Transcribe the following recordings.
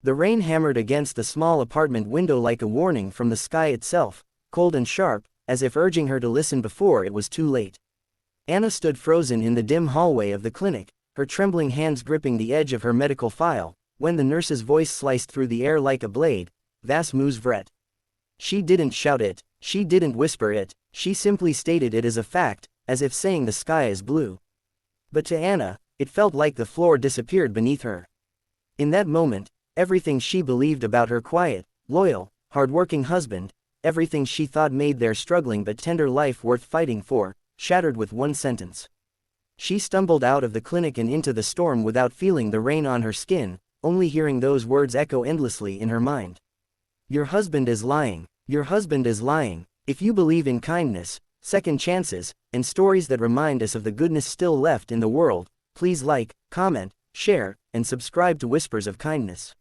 The rain hammered against the small apartment window like a warning from the sky itself, cold and sharp, as if urging her to listen before it was too late. Anna stood frozen in the dim hallway of the clinic, her trembling hands gripping the edge of her medical file, when the nurse's voice sliced through the air like a blade. "Was muss Vret." She didn't shout it, she didn't whisper it, she simply stated it as a fact, as if saying the sky is blue. But to Anna, it felt like the floor disappeared beneath her. In that moment, everything she believed about her quiet, loyal, hard-working husband, everything she thought made their struggling but tender life worth fighting for, shattered with one sentence. She stumbled out of the clinic and into the storm without feeling the rain on her skin, only hearing those words echo endlessly in her mind. "Your husband is lying. Your husband is lying." If you believe in kindness, second chances, and stories that remind us of the goodness still left in the world, please like, comment, share, and subscribe to Whispers of Kindness.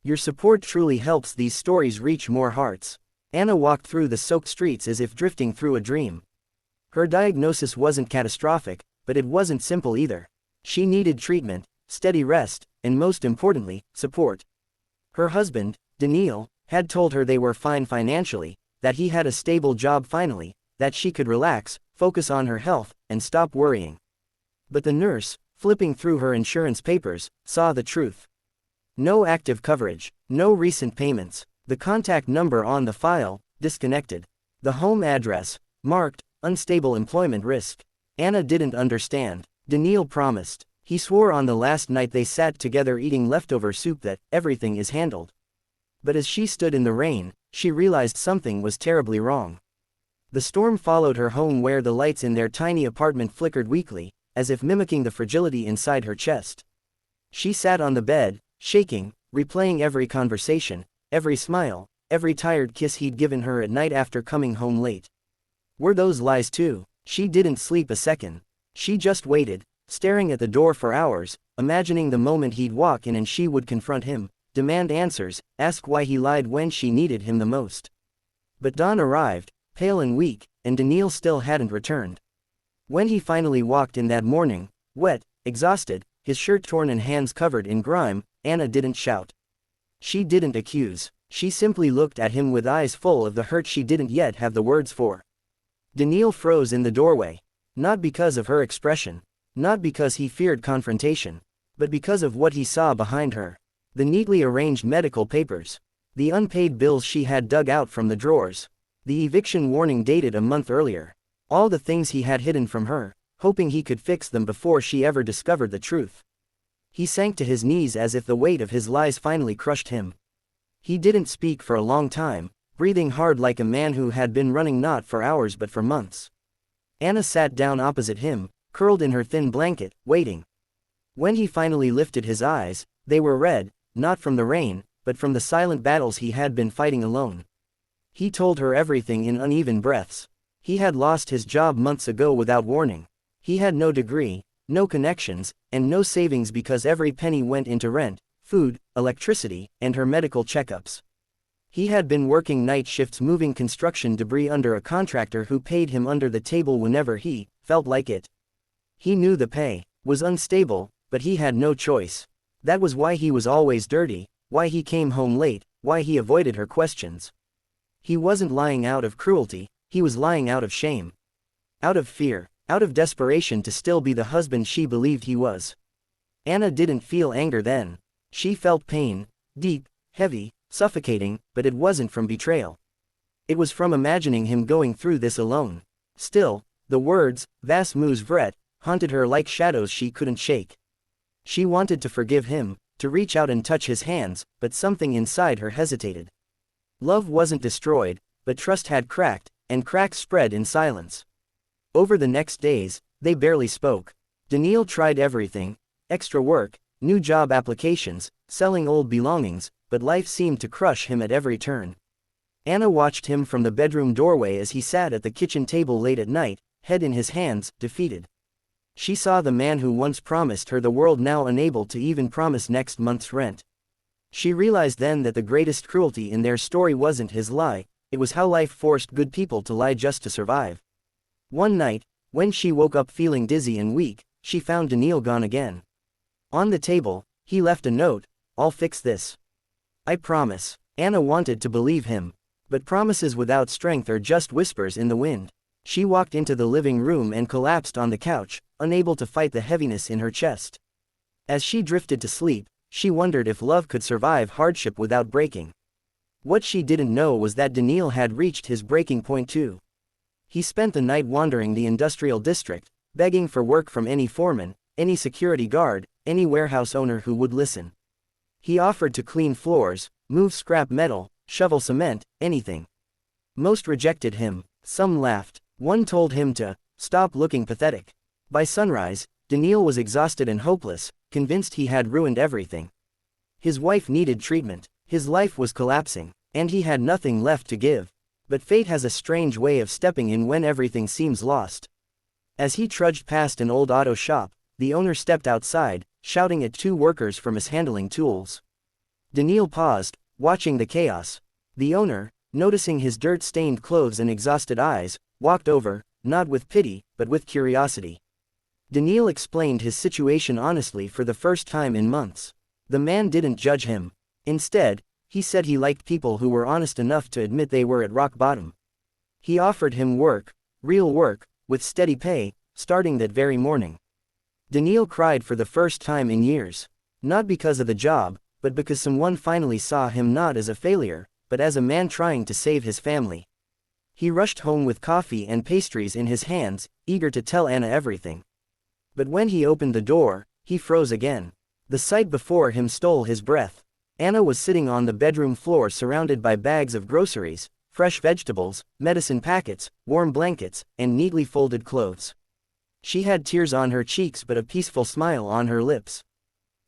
Your support truly helps these stories reach more hearts. Anna walked through the soaked streets as if drifting through a dream. Her diagnosis wasn't catastrophic, but it wasn't simple either. She needed treatment, steady rest, and most importantly, support. Her husband, Daniil, had told her they were fine financially, that he had a stable job finally, that she could relax, focus on her health, and stop worrying. But the nurse, flipping through her insurance papers, saw the truth. No active coverage, no recent payments, the contact number on the file, disconnected. The home address, marked, unstable employment risk. Anna didn't understand. Daniil promised. He swore on the last night they sat together eating leftover soup that everything is handled. But as she stood in the rain, she realized something was terribly wrong. The storm followed her home where the lights in their tiny apartment flickered weakly, as if mimicking the fragility inside her chest. She sat on the bed, shaking, replaying every conversation, every smile, every tired kiss he'd given her at night after coming home late. Were those lies too? She didn't sleep a second. She just waited, staring at the door for hours, imagining the moment he'd walk in and she would confront him, demand answers, ask why he lied when she needed him the most. But dawn arrived, pale and weak, and Daniil still hadn't returned. When he finally walked in that morning, wet, exhausted, his shirt torn and hands covered in grime, Anna didn't shout. She didn't accuse. She simply looked at him with eyes full of the hurt she didn't yet have the words for. Daniil froze in the doorway. Not because of her expression. Not because he feared confrontation. But because of what he saw behind her. The neatly arranged medical papers. The unpaid bills she had dug out from the drawers. The eviction warning dated a month earlier. All the things he had hidden from her, hoping he could fix them before she ever discovered the truth. He sank to his knees as if the weight of his lies finally crushed him. He didn't speak for a long time, breathing hard like a man who had been running not for hours but for months. Anna sat down opposite him, curled in her thin blanket, waiting. When he finally lifted his eyes, they were red, not from the rain, but from the silent battles he had been fighting alone. He told her everything in uneven breaths. He had lost his job months ago without warning. He had no degree, no connections, and no savings because every penny went into rent, food, electricity, and her medical checkups. He had been working night shifts moving construction debris under a contractor who paid him under the table whenever he felt like it. He knew the pay was unstable, but he had no choice. That was why he was always dirty, why he came home late, why he avoided her questions. He wasn't lying out of cruelty, he was lying out of shame. Out of fear, out of desperation to still be the husband she believed he was. Anna didn't feel anger then. She felt pain, deep, heavy, suffocating, but it wasn't from betrayal. It was from imagining him going through this alone. Still, the words, "Was muss Vret," haunted her like shadows she couldn't shake. She wanted to forgive him, to reach out and touch his hands, but something inside her hesitated. Love wasn't destroyed, but trust had cracked, and cracks spread in silence. Over the next days, they barely spoke. Daniil tried everything, extra work, new job applications, selling old belongings, but life seemed to crush him at every turn. Anna watched him from the bedroom doorway as he sat at the kitchen table late at night, head in his hands, defeated. She saw the man who once promised her the world now unable to even promise next month's rent. She realized then that the greatest cruelty in their story wasn't his lie, it was how life forced good people to lie just to survive. One night, when she woke up feeling dizzy and weak, she found Daniil gone again. On the table, he left a note, "I'll fix this." I promise. Anna wanted to believe him. But promises without strength are just whispers in the wind. She walked into the living room and collapsed on the couch, unable to fight the heaviness in her chest. As she drifted to sleep, she wondered if love could survive hardship without breaking. What she didn't know was that Daniil had reached his breaking point too. He spent the night wandering the industrial district, begging for work from any foreman, any security guard, any warehouse owner who would listen. He offered to clean floors, move scrap metal, shovel cement, anything. Most rejected him, some laughed, one told him to stop looking pathetic. By sunrise, Daniil was exhausted and hopeless, convinced he had ruined everything. His wife needed treatment, his life was collapsing, and he had nothing left to give. But fate has a strange way of stepping in when everything seems lost. As he trudged past an old auto shop, the owner stepped outside, shouting at two workers for mishandling tools. Daniil paused, watching the chaos. The owner, noticing his dirt-stained clothes and exhausted eyes, walked over, not with pity, but with curiosity. Daniil explained his situation honestly for the first time in months. The man didn't judge him. Instead, he said he liked people who were honest enough to admit they were at rock bottom. He offered him work, real work, with steady pay, starting that very morning. Daniil cried for the first time in years. Not because of the job, but because someone finally saw him not as a failure, but as a man trying to save his family. He rushed home with coffee and pastries in his hands, eager to tell Anna everything. But when he opened the door, he froze again. The sight before him stole his breath. Anna was sitting on the bedroom floor surrounded by bags of groceries, fresh vegetables, medicine packets, warm blankets, and neatly folded clothes. She had tears on her cheeks but a peaceful smile on her lips.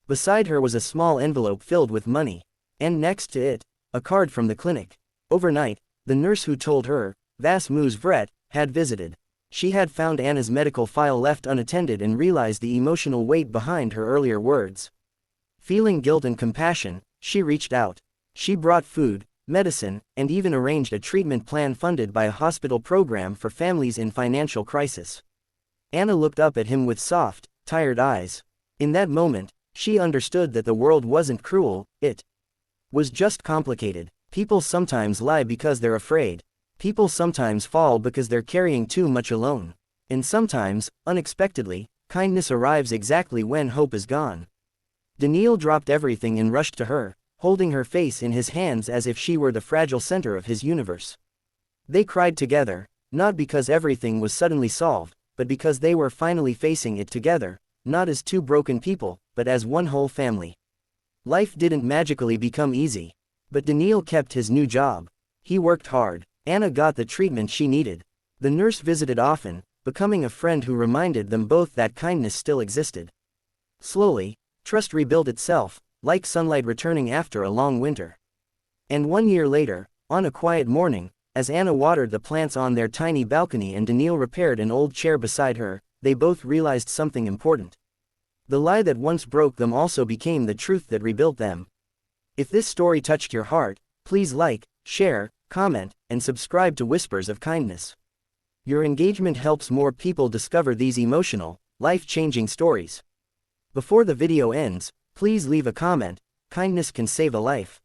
Beside her was a small envelope filled with money, and next to it, a card from the clinic. Overnight, the nurse who told her, Vas Moos Vret, had visited. She had found Anna's medical file left unattended and realized the emotional weight behind her earlier words. Feeling guilt and compassion, she reached out. She brought food, medicine, and even arranged a treatment plan funded by a hospital program for families in financial crisis. Anna looked up at him with soft, tired eyes. In that moment, she understood that the world wasn't cruel, it was just complicated. People sometimes lie because they're afraid. People sometimes fall because they're carrying too much alone. And sometimes, unexpectedly, kindness arrives exactly when hope is gone. Daniil dropped everything and rushed to her, holding her face in his hands as if she were the fragile center of his universe. They cried together, not because everything was suddenly solved, but because they were finally facing it together, not as two broken people, but as one whole family. Life didn't magically become easy. But Daniil kept his new job. He worked hard. Anna got the treatment she needed. The nurse visited often, becoming a friend who reminded them both that kindness still existed. Slowly, trust rebuilt itself, like sunlight returning after a long winter. And 1 year later, on a quiet morning, as Anna watered the plants on their tiny balcony and Daniil repaired an old chair beside her, they both realized something important. The lie that once broke them also became the truth that rebuilt them. If this story touched your heart, please like, share, comment, and subscribe to Whispers of Kindness. Your engagement helps more people discover these emotional, life-changing stories. Before the video ends, please leave a comment. Kindness can save a life.